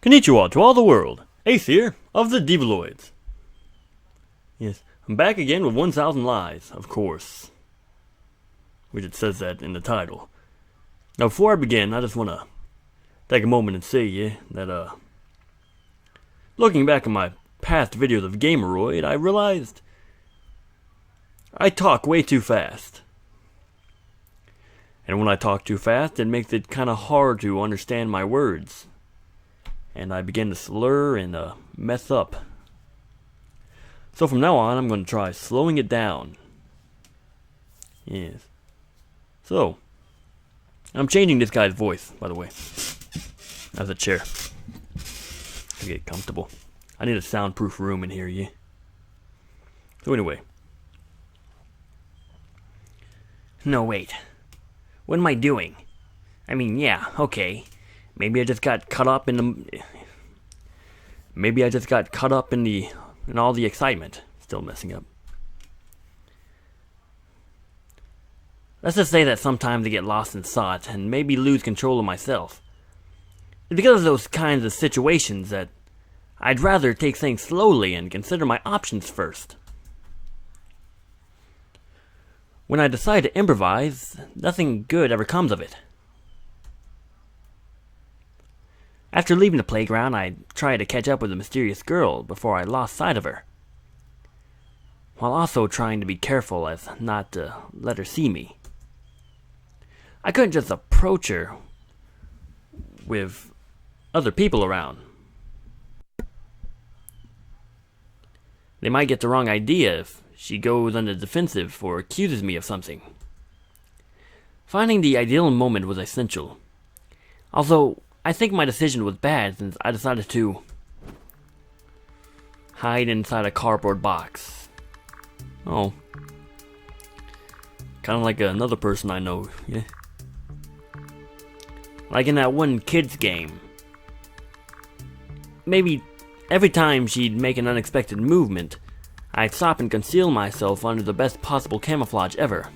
Konnichiwa to all the world. Ace here, of the Divaloids. Yes, I'm back again with 1,000 Lies, of course. Which it says that in the title. Now before I begin, I just want to take a moment and say, that, looking back at my past videos of Gameroid, I realized I talk way too fast. And when I talk too fast, it makes it kind of hard to understand my words. And I begin to slur and mess up. So from now on, I'm going to try slowing it down. Yes. So, I'm changing this guy's voice, by the way. As a chair. To get comfortable. I need a soundproof room in here, yeah. So anyway. No, wait. What am I doing? I mean, yeah, okay. Maybe I just got caught up in the... Maybe I just got caught up in all the excitement. Still messing up. Let's just say that sometimes I get lost in thought and maybe lose control of myself. It's because of those kinds of situations that I'd rather take things slowly and consider my options first. When I decide to improvise, nothing good ever comes of it. After leaving the playground, I tried to catch up with the mysterious girl before I lost sight of her, while also trying to be careful as not to let her see me. I couldn't just approach her with other people around. They might get the wrong idea if she goes on the defensive or accuses me of something. Finding the ideal moment was essential. Although, I think my decision was bad since I decided to hide inside a cardboard box. Oh. Kinda like another person I know, yeah. Like in that one kids game. Maybe every time she'd make an unexpected movement, I'd stop and conceal myself under the best possible camouflage ever.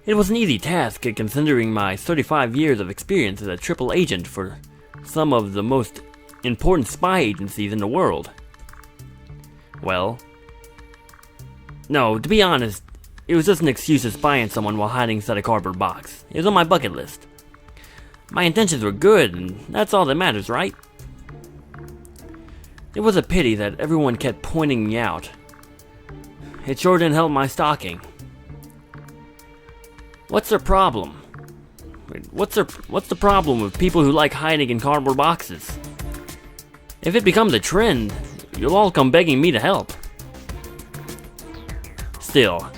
It was an easy task considering my 35 years of experience as a triple agent for some of the most important spy agencies in the world. Well, no, to be honest, it was just an excuse to spy on someone while hiding inside a cardboard box. It was on my bucket list. My intentions were good, and that's all that matters, right? It was a pity that everyone kept pointing me out. It sure didn't help my stalking. What's their problem? What's the problem with people who like hiding in cardboard boxes? If it becomes a trend, you'll all come begging me to help. Still,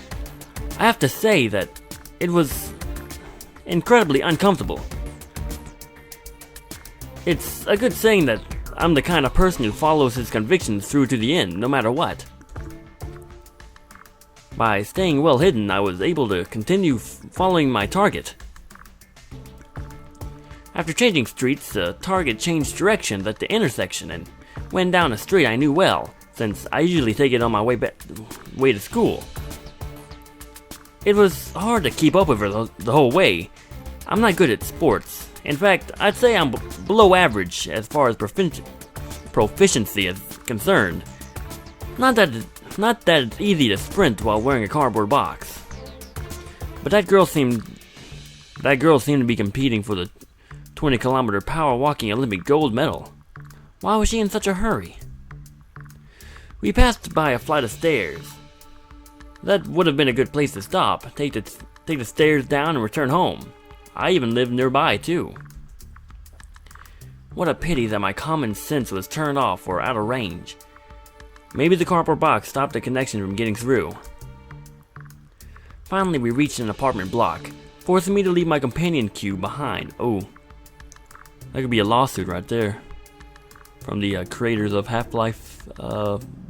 I have to say that it was incredibly uncomfortable. It's a good saying that I'm the kind of person who follows his convictions through to the end, no matter what. By staying well hidden, I was able to continue following my target. After changing streets, the target changed directions at the intersection and went down a street I knew well, since I usually take it on my way to school. It was hard to keep up with her the whole way. I'm not good at sports. In fact, I'd say I'm below average as far as proficiency is concerned. Not that it's easy to sprint while wearing a cardboard box. But that girl seemed to be competing for the 20-kilometer power walking Olympic gold medal. Why was she in such a hurry? We passed by a flight of stairs. That would have been a good place to stop, take the stairs down and return home. I even lived nearby too. What a pity that my common sense was turned off or out of range. Maybe the cardboard box stopped the connection from getting through. Finally, we reached an apartment block, forcing me to leave my companion cube behind. Oh, that could be a lawsuit right there. From the creators of Half-Life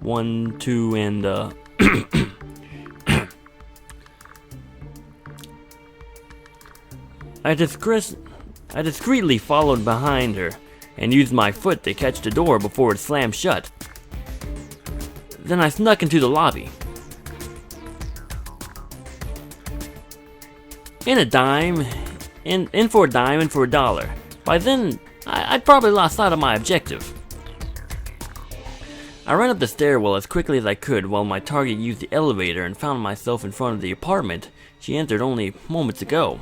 1, 2, and I discreetly followed behind her and used my foot to catch the door before it slammed shut. Then I snuck into the lobby. In for a dime and for a dollar. By then, I'd probably lost sight of my objective. I ran up the stairwell as quickly as I could while my target used the elevator and found myself in front of the apartment she entered only moments ago.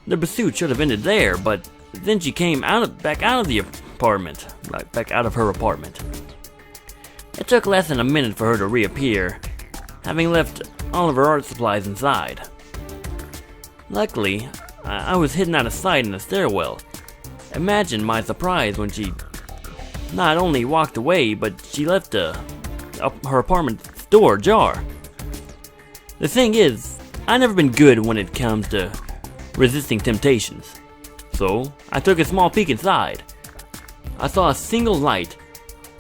The pursuit should have ended there, but then she came back out of the apartment, back out of her apartment. It took less than a minute for her to reappear, having left all of her art supplies inside. Luckily, I was hidden out of sight in the stairwell. Imagine my surprise when she not only walked away, but she left her apartment door ajar. The thing is, I've never been good when it comes to resisting temptations. So, I took a small peek inside. I saw a single light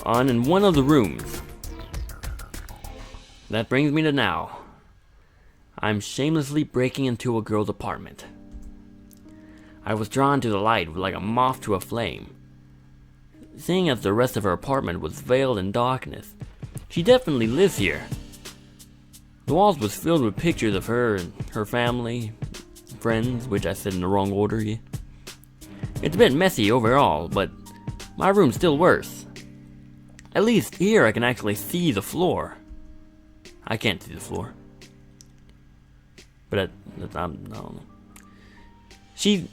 on in one of the rooms. That brings me to now. I'm shamelessly breaking into a girl's apartment. I was drawn to the light like a moth to a flame. Seeing as the rest of her apartment was veiled in darkness, she definitely lives here. The walls was filled with pictures of her and her family, friends, which I said in the wrong order. It's a bit messy overall, but my room's still worse. At least here I can actually see the floor. I can't see the floor. But I don't know. She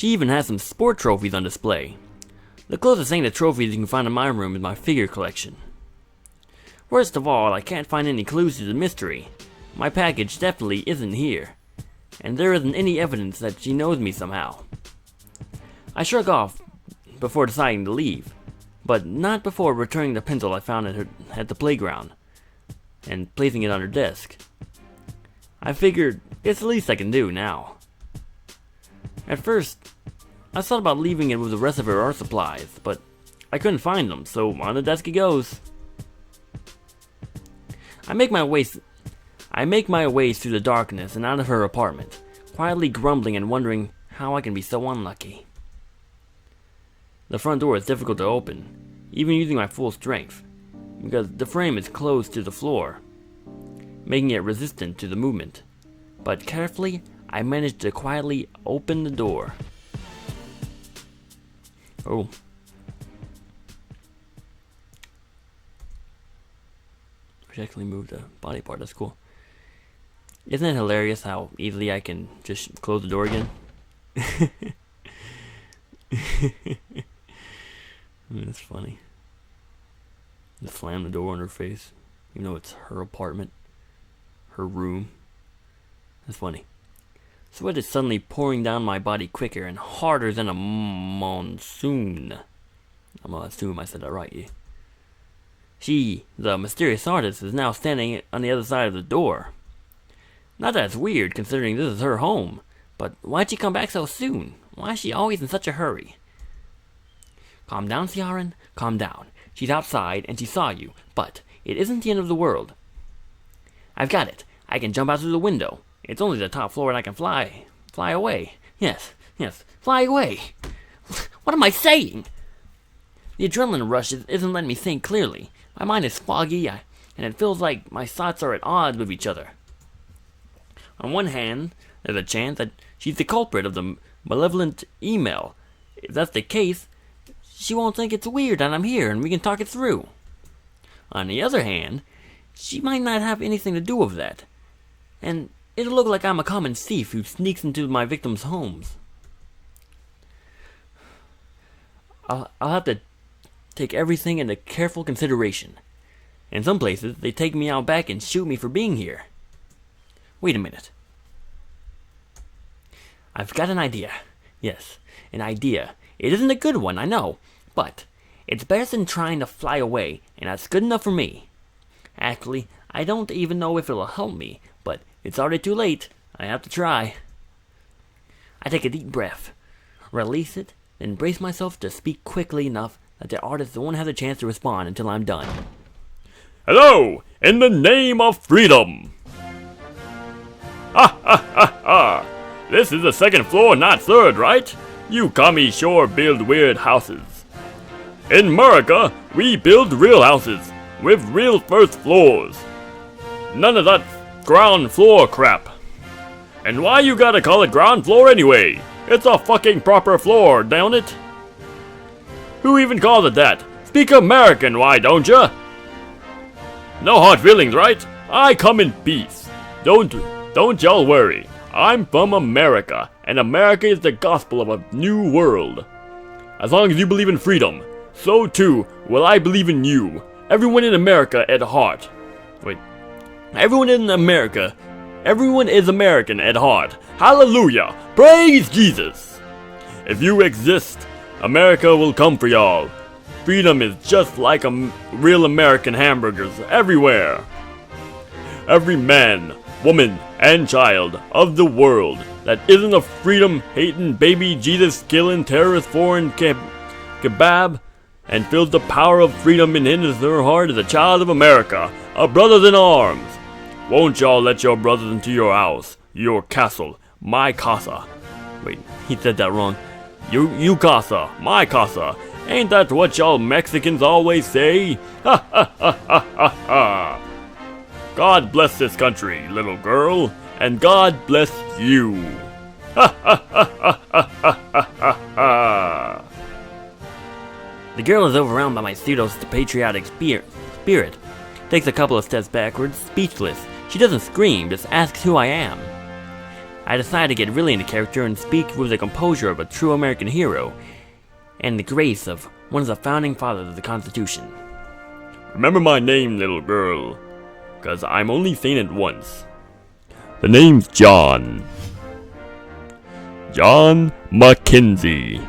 even has some sport trophies on display. The closest thing to trophies you can find in my room is my figure collection. Worst of all, I can't find any clues to the mystery. My package definitely isn't here, and there isn't any evidence that she knows me somehow. I shrug off before deciding to leave, but not before returning the pencil I found at the playground and placing it on her desk. I figured it's the least I can do now. At first, I thought about leaving it with the rest of her art supplies, but I couldn't find them, so on the desk it goes. I make my way through the darkness and out of her apartment, quietly grumbling and wondering how I can be so unlucky. The front door is difficult to open, even using my full strength, because the frame is closed to the floor, making it resistant to the movement. But carefully, I managed to quietly open the door. Oh. Which actually moved a body part, that's cool. Isn't it hilarious how easily I can just close the door again? That's funny. Just slam the door on her face, even though it's her apartment, her room. That's funny. Sweat is suddenly pouring down my body quicker and harder than a monsoon. I'm gonna assume I said that right, yeah. She, the mysterious artist, is now standing on the other side of the door. Not that it's weird, considering this is her home, but why'd she come back so soon? Why is she always in such a hurry? Calm down, Ciaran. Calm down. She's outside and she saw you, but it isn't the end of the world. I've got it. I can jump out through the window. It's only the top floor and I can fly away. Yes, fly away. What am I saying? The adrenaline rush isn't letting me think clearly. My mind is foggy, and it feels like my thoughts are at odds with each other. On one hand, there's a chance that she's the culprit of the malevolent email. If that's the case, she won't think it's weird that I'm here and we can talk it through. On the other hand, she might not have anything to do with that, and it'll look like I'm a common thief who sneaks into my victims' homes. I'll have to take everything into careful consideration. In some places, they take me out back and shoot me for being here. Wait a minute. I've got an idea. Yes, an idea. It isn't a good one, I know, but it's better than trying to fly away, and that's good enough for me. Actually, I don't even know if it'll help me, but it's already too late. I have to try. I take a deep breath, release it, then brace myself to speak quickly enough that the artist won't have a chance to respond until I'm done. Hello, in the name of freedom. Ha ha ha ha. This is the second floor, not third, right? You commie sure build weird houses. In Murica, we build real houses with real first floors. None of that ground floor crap. And why you gotta call it ground floor anyway? It's a fucking proper floor, don't it? Who even called it that? Speak American, why don't ya? No hard feelings, right? I come in peace. Don't y'all worry. I'm from America, and America is the gospel of a new world. As long as you believe in freedom, so too will I believe in you. Everyone in America at heart. Wait. Everyone is American at heart. Hallelujah! Praise Jesus! If you exist, America will come for y'all. Freedom is just like real American hamburgers everywhere. Every man, woman, and child of the world that isn't a freedom-hating, baby Jesus-killing, terrorist foreign kebab and feels the power of freedom in their heart is a child of America, a brothers in arms. Won't y'all let your brothers into your house, your castle, my casa? Wait, he said that wrong. You casa, my casa. Ain't that what y'all Mexicans always say? Ha ha ha ha ha ha. God bless this country, little girl, and God bless you. Ha ha ha ha ha ha ha ha. The girl is overwhelmed by my pseudo-patriotic spirit. Takes a couple of steps backwards, speechless. She doesn't scream, just asks who I am. I decide to get really into character and speak with the composure of a true American hero, and the grace of one of the founding fathers of the Constitution. Remember my name, little girl, 'cause I'm only saying it once. The name's John. John Mackenzie.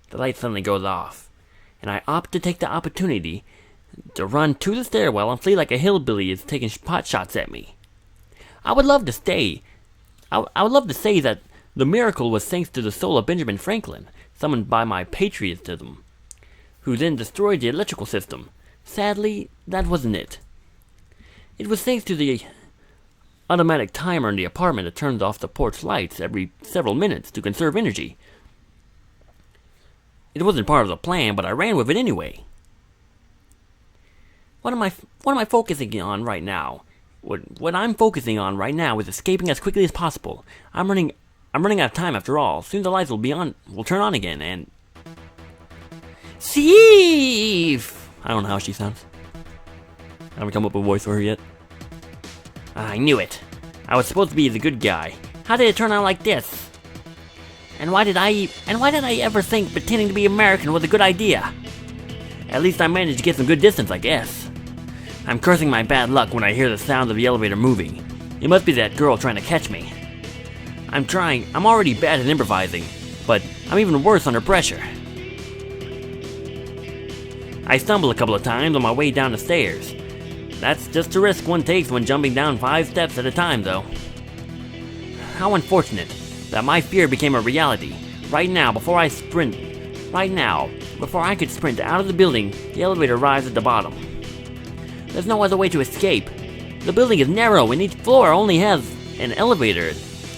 The light suddenly goes off, and I opt to take the opportunity to run to the stairwell and flee like a hillbilly is taking pot shots at me. I would love to say that the miracle was thanks to the soul of Benjamin Franklin, summoned by my patriotism, who then destroyed the electrical system. Sadly, that wasn't it. It was thanks to the automatic timer in the apartment that turns off the porch lights every several minutes to conserve energy. It wasn't part of the plan, but I ran with it anyway. What am I focusing on right now? What I'm focusing on right now is escaping as quickly as possible. I'm running out of time after all. Soon the lights will turn on again, and Steve! I don't know how she sounds. I haven't come up with a voice for her yet. I knew it. I was supposed to be the good guy. How did it turn out like this? And why did I ever think pretending to be American was a good idea? At least I managed to get some good distance, I guess. I'm cursing my bad luck when I hear the sound of the elevator moving. It must be that girl trying to catch me. I'm already bad at improvising, but I'm even worse under pressure. I stumble a couple of times on my way down the stairs. That's just a risk one takes when jumping down 5 steps at a time, though. How unfortunate that my fear became a reality. Right now, before I could sprint out of the building, the elevator arrives at the bottom. There's no other way to escape. The building is narrow and each floor only has an elevator,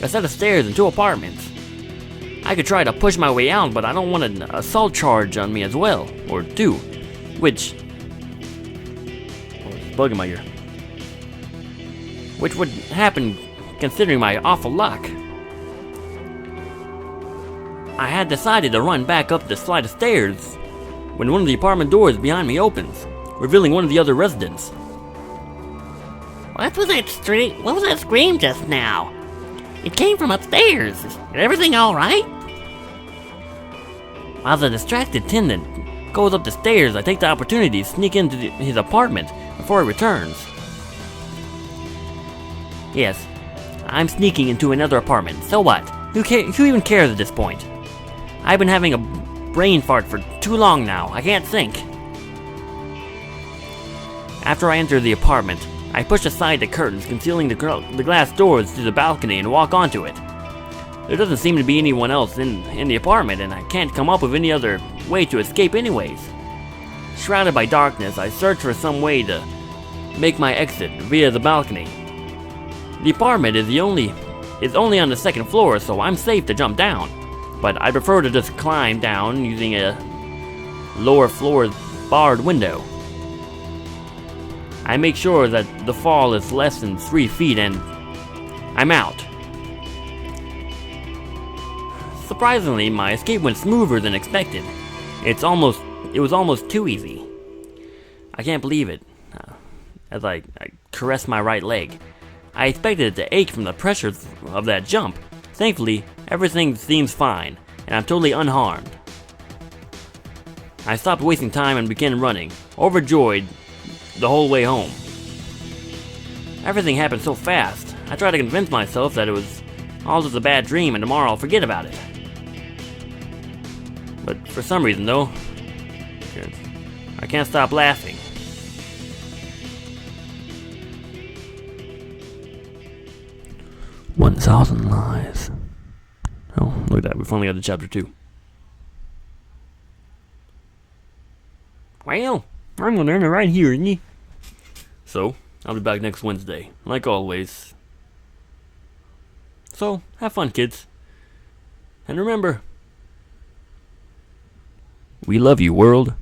a set of stairs, and 2 apartments. I could try to push my way out, but I don't want an assault charge on me as well, or 2, which... bug in my ear. Which would happen considering my awful luck. I had decided to run back up the flight of stairs when one of the apartment doors behind me opens, revealing one of the other residents. What was that scream just now? It came from upstairs. Is everything alright? While the distracted tenant goes up the stairs, I take the opportunity to sneak into his apartment before he returns. Yes, I'm sneaking into another apartment. So what? Who even cares at this point? I've been having a brain fart for too long now. I can't think. After I enter the apartment, I push aside the curtains concealing the glass doors to the balcony and walk onto it. There doesn't seem to be anyone else in the apartment, and I can't come up with any other way to escape anyways. Shrouded by darkness, I search for some way to make my exit via the balcony. The apartment is only on the 2nd floor, so I'm safe to jump down, but I prefer to just climb down using a lower floor barred window. I make sure that the fall is less than 3 feet, and I'm out. Surprisingly, my escape went smoother than expected. It was almost too easy. I can't believe it. As I caressed my right leg. I expected it to ache from the pressure of that jump. Thankfully, everything seems fine, and I'm totally unharmed. I stopped wasting time and began running, overjoyed the whole way home. Everything happened so fast. I tried to convince myself that it was all just a bad dream and tomorrow I'll forget about it. But for some reason though, I can't stop laughing. "1,000 lies." Oh, look at that. We finally got to chapter 2. Well, I'm gonna end it right here, isn't he? So, I'll be back next Wednesday, like always. So, have fun, kids. And remember, we love you, world.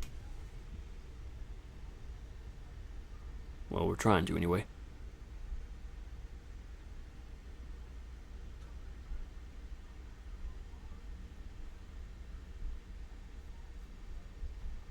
Well, we're trying to anyway.